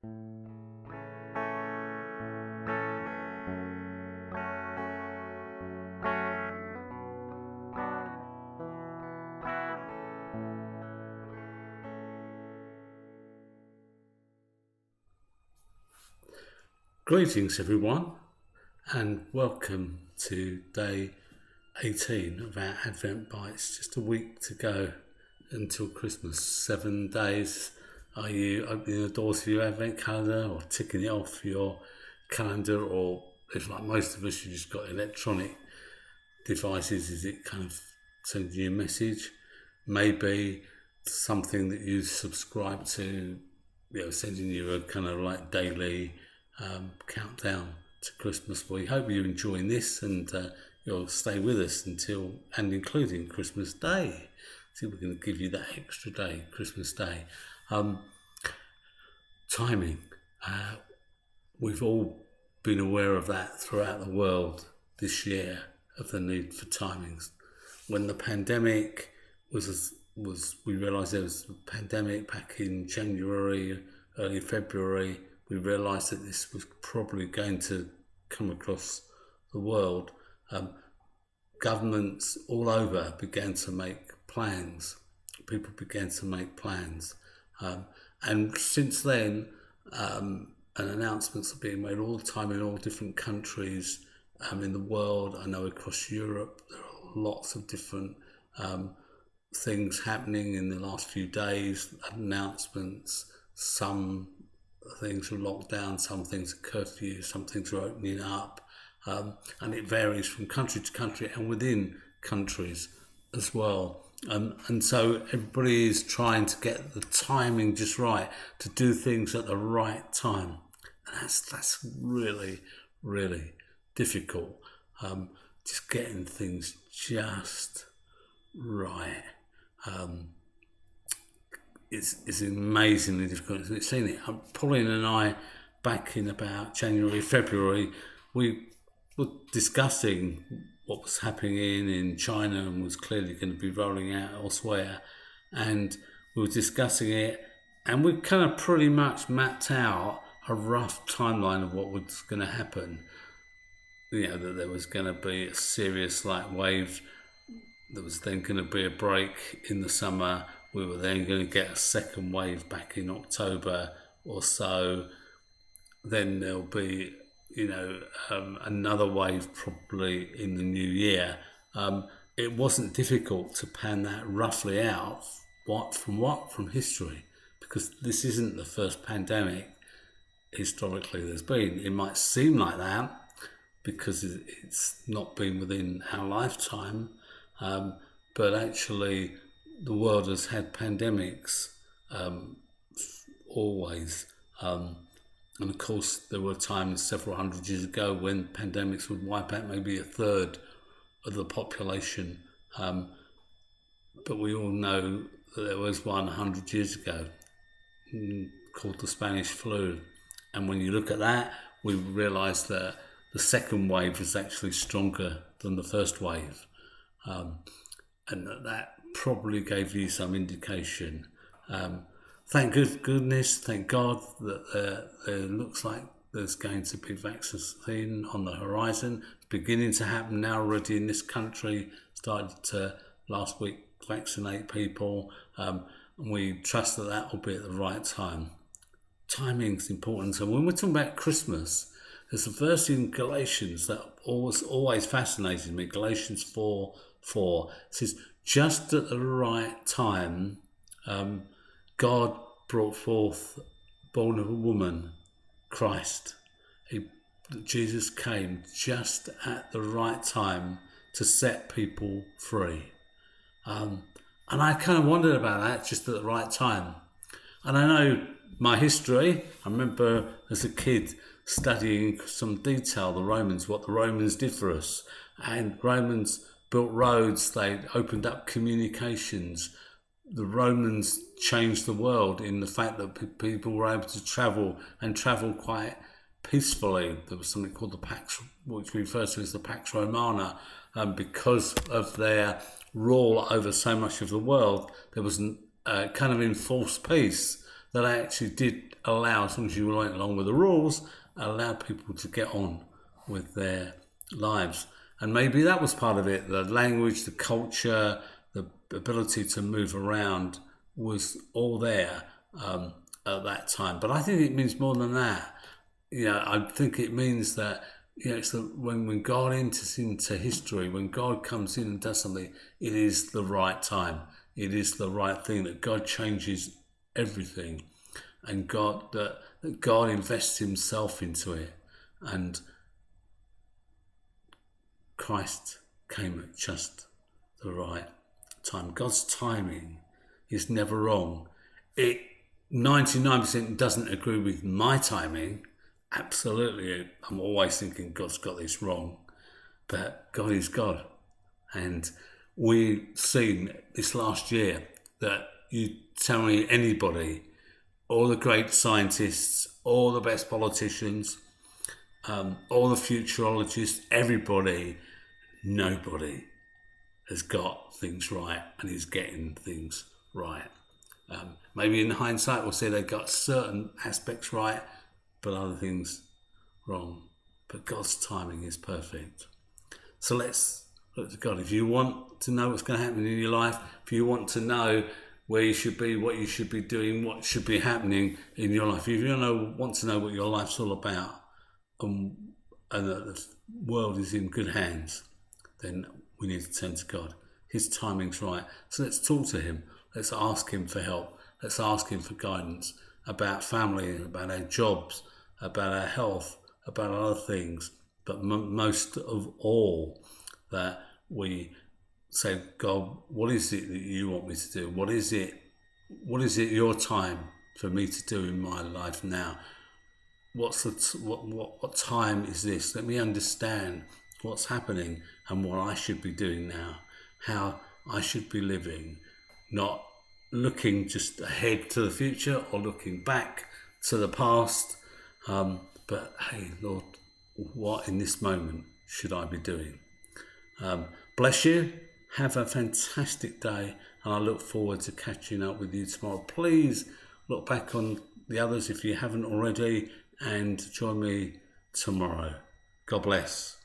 Greetings, everyone, and welcome to day 18 of our Advent Bites. Just a week to go until Christmas. 7 days. Are you opening the doors for your Advent calendar or ticking it off your calendar? Or if, like most of us, you just got electronic devices, is it kind of sending you a message? Maybe something that you subscribe to, sending you a kind of like daily countdown to Christmas. We hope you're enjoying this and you'll stay with us until and including Christmas Day. See, we're going to give you that extra day, Christmas Day. Timing. We've all been aware of that throughout the world this year, of the need for timings. When the pandemic we realised there was a pandemic back in January, early February. We realised that this was probably going to come across the world. Governments all over began to make plans. People began to make plans. And since then, announcements are being made all the time in all different countries in the world. I know across Europe there are lots of different things happening in the last few days, announcements. Some things are locked down, some things are curfew, some things are opening up, and it varies from country to country and within countries as well. And so everybody is trying to get the timing just right, to do things at the right time. And that's really, really difficult. Just getting things just right. It's amazingly difficult. We've seen it. Pauline and I, back in about January, February, we were discussing what was happening in China and was clearly going to be rolling out elsewhere. And we were discussing it, and we kind of pretty much mapped out a rough timeline of what was going to happen. That there was going to be a serious wave. There was then going to be a break in the summer. We were then going to get a second wave back in October or so. Then there'll be, another wave probably in the new year. It wasn't difficult to pan that roughly out from history, because this isn't the first pandemic historically there's been. It might seem like that because it's not been within our lifetime, but actually the world has had pandemics always. And of course, there were times several hundred years ago when pandemics would wipe out maybe a third of the population. But we all know that there was one 100 years ago called the Spanish flu. And when you look at that, we realise that the second wave is actually stronger than the first wave. And that probably gave you some indication. Thank goodness, thank God that it looks like there's going to be vaccine on the horizon. It's beginning to happen now already in this country. Started to last week vaccinate people. And we trust that will be at the right time. Timing's important. So when we're talking about Christmas, there's a verse in Galatians that always fascinated me. Galatians 4:4 says, just at the right time, God brought forth, born of a woman, Christ. Jesus came just at the right time to set people free. And I kind of wondered about that, just at the right time. And I know my history. I remember as a kid studying some detail, what the Romans did for us. And Romans built roads, they opened up communications. The Romans changed the world in the fact that people were able to travel quite peacefully. There was something called the Pax, which we refer to as the Pax Romana, because of their rule over so much of the world. There was kind of enforced peace that actually did allow, as long as you went along with the rules, allowed people to get on with their lives. And maybe that was part of it. The language, the culture, the ability to move around was all there at that time. But I think it means more than that. I think it means that it's when God enters into history, when God comes in and does something, it is the right time. It is the right thing, that God changes everything, and that God invests himself into it. And Christ came at just the right time. God's timing is never wrong. It 99% doesn't agree with my timing. Absolutely, I'm always thinking God's got this wrong, but God is God. And we've seen this last year that you tell me anybody, all the great scientists, all the best politicians, all the futurologists, everybody, nobody has got things right and is getting things right. Maybe in hindsight we'll say they got certain aspects right, but other things wrong. But God's timing is perfect. So let's look to God. If you want to know what's going to happen in your life, if you want to know where you should be, what you should be doing, what should be happening in your life, if you want to know what your life's all about, and that the world is in good hands, then we need to turn to God. His timing's right. So let's talk to him. Let's ask him for help. Let's ask him for guidance about family, about our jobs, about our health, about other things. But most of all, that we say, God, what is it that you want me to do? What is it your time for me to do in my life now? What time is this? Let me understand what's happening and what I should be doing now, how I should be living, not looking just ahead to the future or looking back to the past, but hey, Lord, what in this moment should I be doing? Bless you. Have a fantastic day, and I look forward to catching up with you tomorrow. Please look back on the others if you haven't already, and join me tomorrow. God bless.